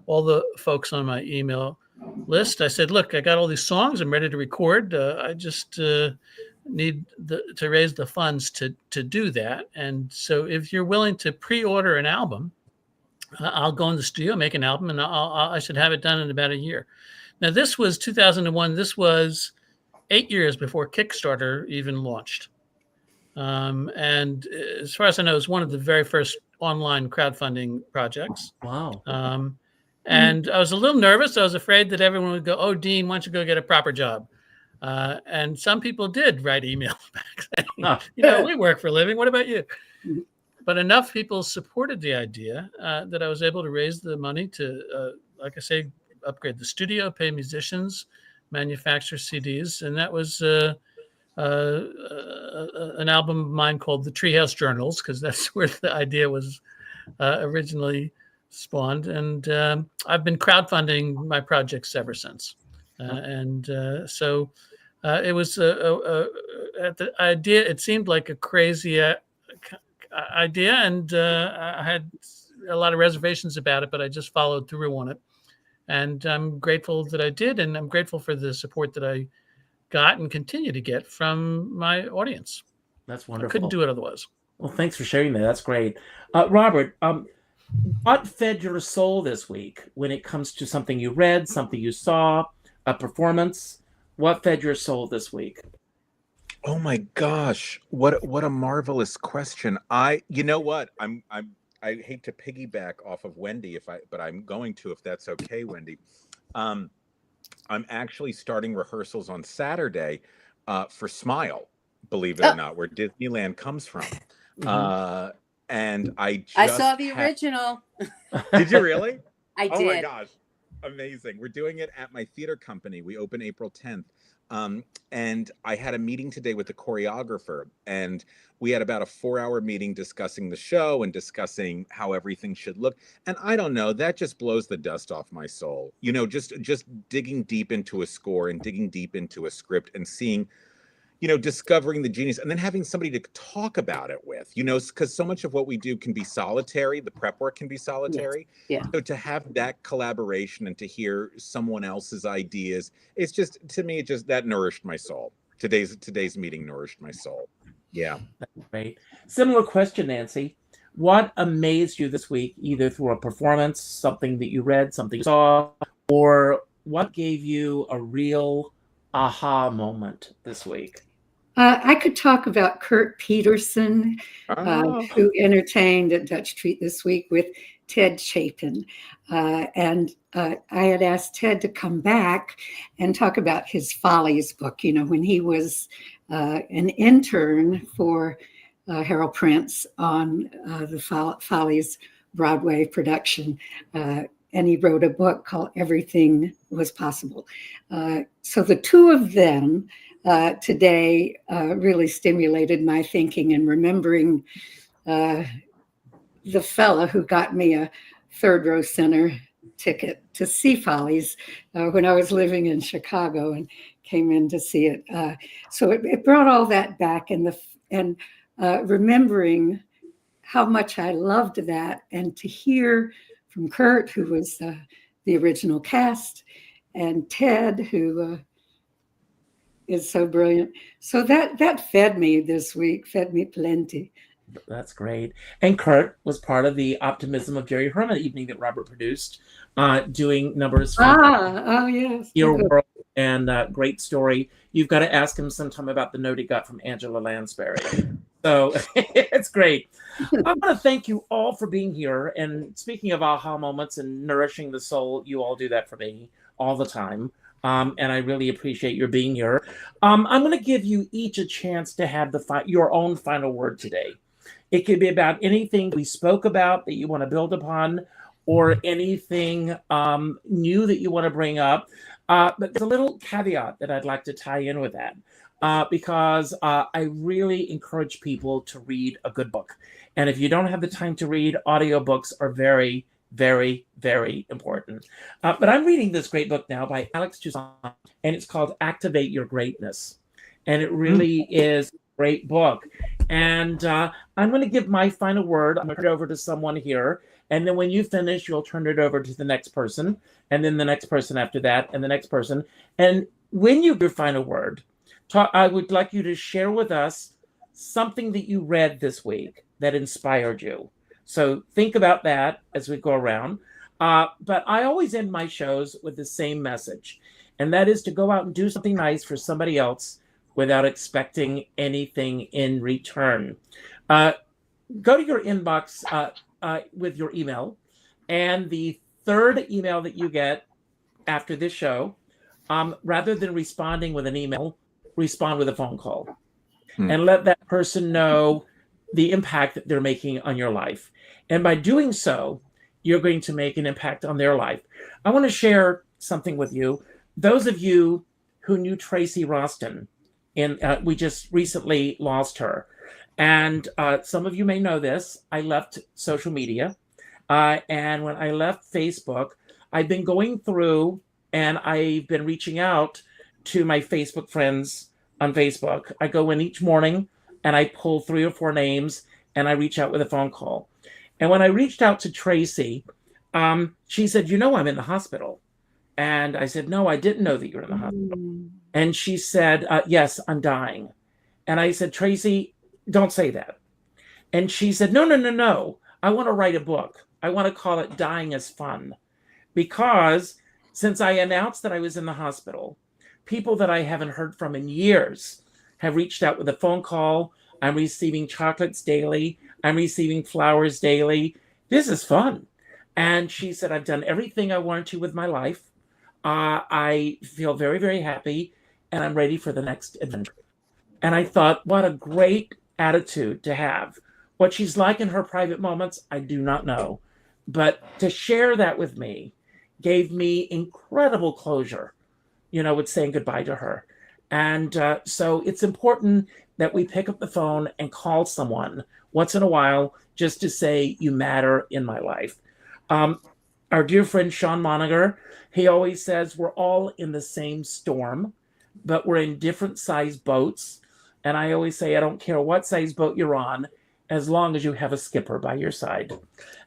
all the folks on my email list. I said, look, I got all these songs. I'm ready to record. I just need to raise the funds to do that. And so if you're willing to pre-order an album, I'll go in the studio, make an album, and I should have it done in about a year. Now, this was 2001. This was 8 years before Kickstarter even launched. And as far as I know, it was one of the very first online crowdfunding projects. Wow. And I was a little nervous. I was afraid that everyone would go, oh, Dean, why don't you go get a proper job? And some people did write emails back saying, we work for a living. What about you? But enough people supported the idea that I was able to raise the money to, like I say, upgrade the studio, pay musicians, manufacture CDs. And that was an album of mine called The Treehouse Journals, because that's where the idea was originally spawned. And I've been crowdfunding my projects ever since. So it was the idea. It seemed like a crazy idea, and I had a lot of reservations about it, but I just followed through on it. And I'm grateful that I did, and I'm grateful for the support that I got and continue to get from my audience. That's wonderful. I couldn't do it otherwise. Well, thanks for sharing that. That's great. Robert, what fed your soul this week when it comes to something you read, something you saw, a performance? What fed your soul this week? Oh my gosh, what a marvelous question. You know what? I hate to piggyback off of Wendy but I'm going to, if that's okay, Wendy. I'm actually starting rehearsals on Saturday for Smile, believe it or not, where Disneyland comes from. And I saw the original. Did you really? I did. Oh my gosh. Amazing. We're doing it at my theater company. We open April 10th. And I had a meeting today with the choreographer, and we had about a 4-hour meeting discussing the show and discussing how everything should look. And I don't know, that just blows the dust off my soul. Just digging deep into a score and digging deep into a script and seeing, discovering the genius, and then having somebody to talk about it with, because so much of what we do can be solitary. The prep work can be solitary. Yeah. So to have that collaboration and to hear someone else's ideas, it's just, to me, that nourished my soul. Today's meeting nourished my soul. Yeah. That's great. Similar question, Nancy. What amazed you this week, either through a performance, something that you read, something you saw, or what gave you a real aha moment this week? I could talk about Kurt Peterson, Oh. who entertained at Dutch Treat this week with Ted Chapin. And I had asked Ted to come back and talk about his Follies book, when he was an intern for Harold Prince on the Follies Broadway production. And he wrote a book called Everything Was Possible. So the two of them today really stimulated my thinking and remembering the fella who got me a third row center ticket to see Follies when I was living in Chicago and came in to see it. So it brought all that back, and remembering how much I loved that, and to hear from Kurt, who was the original cast, and Ted, who is so brilliant. So that fed me this week, fed me plenty. That's great. And Kurt was part of the Optimism of Jerry Herman evening that Robert produced, doing numbers from Oh yes, Your World, and great story. You've got to ask him sometime about the note he got from Angela Lansbury. So it's great. I want to thank you all for being here. And speaking of aha moments and nourishing the soul, you all do that for me all the time. And I really appreciate your being here. I'm going to give you each a chance to have your own final word today. It could be about anything we spoke about that you want to build upon, or anything new that you want to bring up. But there's a little caveat that I'd like to tie in with that, because I really encourage people to read a good book. And if you don't have the time to read, audiobooks are very, very, very important. But I'm reading this great book now by Alex Toussaint, and it's called Activate Your Greatness. And it really is a great book. And I'm going to give my final word. I'm going to turn it over to someone here. And then when you finish, you'll turn it over to the next person, and then the next person after that, and the next person. And when you give your final word, I would like you to share with us something that you read this week that inspired you. So think about that as we go around. But I always end my shows with the same message, and that is to go out and do something nice for somebody else without expecting anything in return. Go to your inbox with your email, and the third email that you get after this show, rather than responding with an email, respond with a phone call. And let that person know the impact that they're making on your life. And by doing so, you're going to make an impact on their life. I want to share something with you. Those of you who knew Tracy Roston, and we just recently lost her. And some of you may know this. I left social media. And when I left Facebook, I've been going through and I've been reaching out to my Facebook friends on Facebook. I go in each morning and I pull 3 or 4 names and I reach out with a phone call. And when I reached out to Tracy, she said, I'm in the hospital. And I said, no, I didn't know that you were in the hospital. And she said, yes, I'm dying. And I said, Tracy, don't say that. And she said, no. I want to write a book. I want to call it Dying is Fun. Because since I announced that I was in the hospital, people that I haven't heard from in years have reached out with a phone call. I'm receiving chocolates daily. I'm receiving flowers daily. This is fun. And she said, I've done everything I wanted to with my life. I feel very, very happy, and I'm ready for the next adventure. And I thought, what a great attitude to have. What she's like in her private moments, I do not know. But to share that with me gave me incredible closure, with saying goodbye to her. And so it's important that we pick up the phone and call someone once in a while just to say, you matter in my life. Our dear friend Sean Moniger, he always says we're all in the same storm, but we're in different size boats. And I always say, I don't care what size boat you're on, as long as you have a skipper by your side.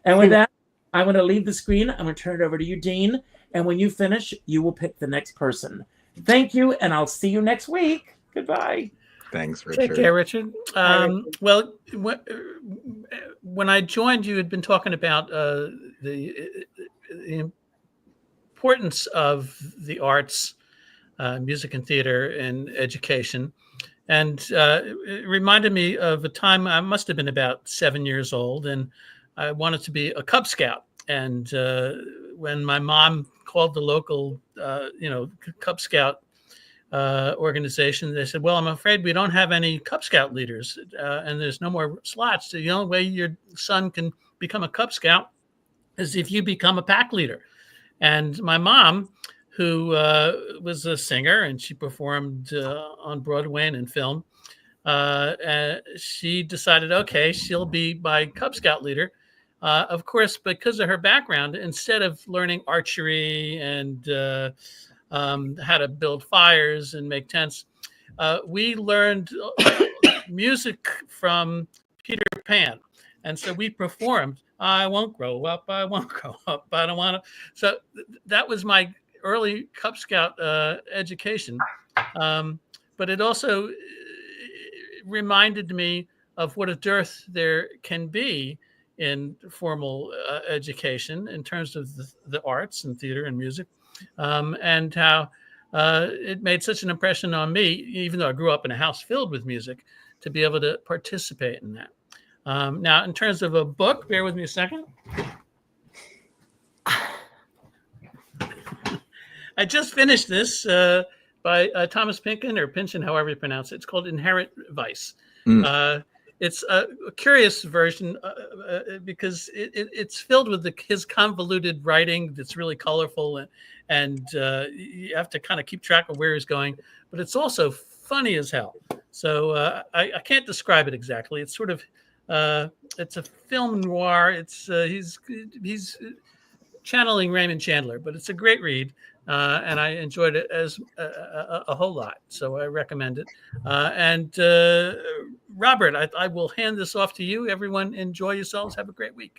And with that, I'm going to leave the screen. I'm going to turn it over to you, Dean. And when you finish, you will pick the next person. Thank you, and I'll see you next week. Goodbye. Thanks, Richard. Take care, Richard. Well, when I joined, you had been talking about the importance of the arts, music and theater, and education. And it reminded me of a time I must have been about 7 years old, and I wanted to be a Cub Scout. And when my mom called the local, Cub Scout organization, they said, "Well, I'm afraid we don't have any Cub Scout leaders, and there's no more slots. So the only way your son can become a Cub Scout is if you become a pack leader." And my mom, who was a singer and she performed on Broadway and in film, she decided, okay, she'll be my Cub Scout leader. Of course, because of her background, instead of learning archery and how to build fires and make tents, we learned music from Peter Pan. And so we performed, "I won't grow up, I won't grow up, I don't want to." So that was my early Cub Scout education. But it also reminded me of what a dearth there can be in formal education in terms of the arts and theater and music, and how it made such an impression on me, even though I grew up in a house filled with music, to be able to participate in that. Now, in terms of a book, bear with me a second. I just finished this by Thomas Pynchon, or Pynchon, however you pronounce it. It's called Inherent Vice. It's a curious version because it's filled with his convoluted writing that's really colorful, and you have to kind of keep track of where he's going. But it's also funny as hell. So I can't describe it exactly. It's sort of it's a film noir. It's he's channeling Raymond Chandler, but it's a great read. And I enjoyed it as a whole lot. So I recommend it. And Robert, I will hand this off to you. Everyone enjoy yourselves. Have a great week.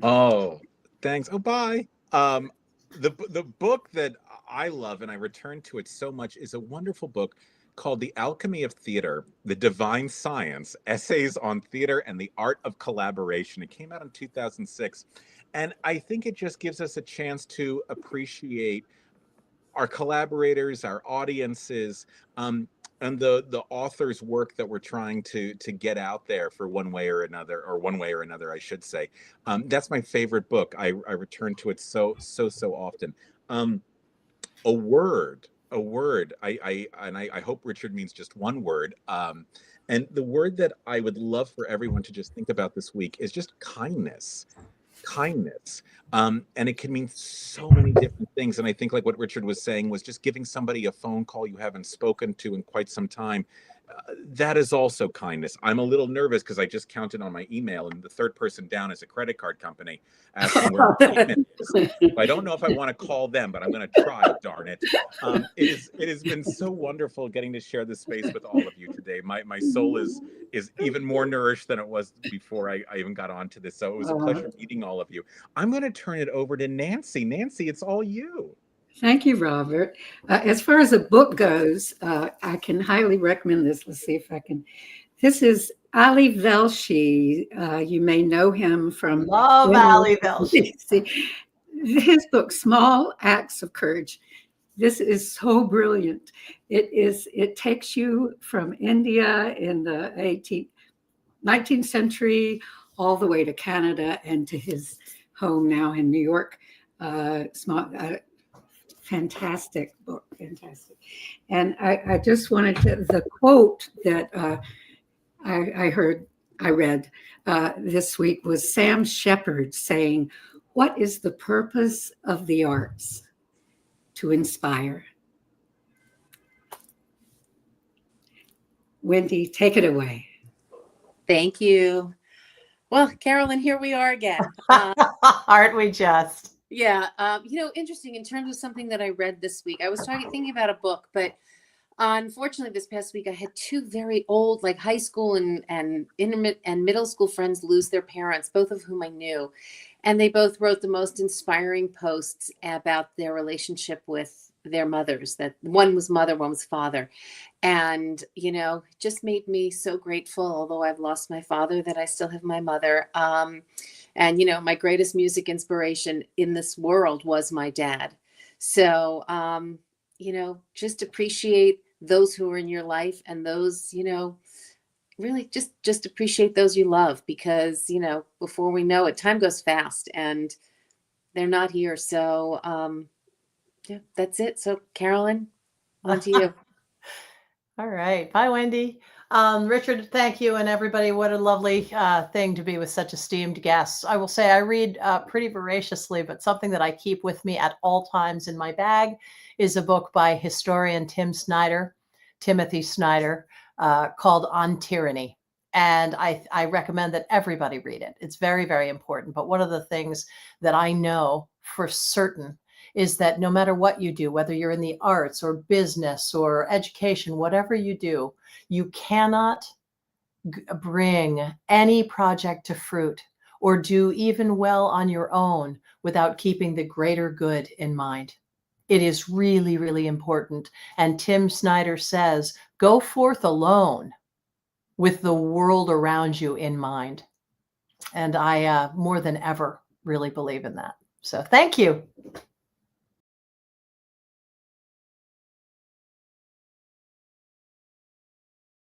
Oh, thanks. Oh, bye. The book that I love and I return to it so much is a wonderful book called The Alchemy of Theater, The Divine Science, Essays on Theater and the Art of Collaboration. It came out in 2006. And I think it just gives us a chance to appreciate our collaborators, our audiences, and the author's work that we're trying to get out there for one way or another, I should say. That's my favorite book. I return to it so often. A word. I hope Richard means just one word. And the word that I would love for everyone to just think about this week is just kindness. And it can mean so many different things. And I think like what Richard was saying was just giving somebody a phone call you haven't spoken to in quite some time. That is also kindness. I'm a little nervous because I just counted on my email and the third person down is a credit card company asking where my payment is. So I don't know if I want to call them, but I'm going to try, darn it. It has been so wonderful getting to share this space with all of you today. My soul is even more nourished than it was before I even got onto this. So it was a pleasure meeting all of you. I'm going to turn it over to Nancy. Nancy, it's all you. Thank you, Robert. As far as a book goes, I can highly recommend this. Let's see if I can. This is Ali Velshi. You may know him from Love Ali Velshi. His book, Small Acts of Courage. This is so brilliant. It takes you from India in the 19th century all the way to Canada and to his home now in New York. Fantastic book, fantastic. And I just wanted to, the quote that I read this week was Sam Shepard saying, "What is the purpose of the arts? To inspire." Wendy, take it away. Thank you. Well, Carolyn, here we are again. Aren't we just? Yeah. Interesting in terms of something that I read this week. I was thinking about a book, but unfortunately this past week I had two very old, like high school and middle school friends lose their parents, both of whom I knew. And they both wrote the most inspiring posts about their relationship with their mothers, that one was mother, one was father. And, just made me so grateful, although I've lost my father, that I still have my mother. And, my greatest music inspiration in this world was my dad. So, just appreciate those who are in your life, and those, really just appreciate those you love, because, before we know it, time goes fast and they're not here. So, yeah, that's it. So Carolyn, on to you. All right. Bye, Wendy. Richard, thank you. And everybody, what a lovely thing to be with such esteemed guests. I will say I read pretty voraciously, but something that I keep with me at all times in my bag is a book by historian Timothy Snyder, called On Tyranny. And I recommend that everybody read it. It's very, very important. But one of the things that I know for certain is that no matter what you do, whether you're in the arts or business or education, whatever you do, you cannot bring any project to fruit or do even well on your own without keeping the greater good in mind. It is really, really important. And Tim Snyder says, go forth alone with the world around you in mind. And I, more than ever, really believe in that. So thank you.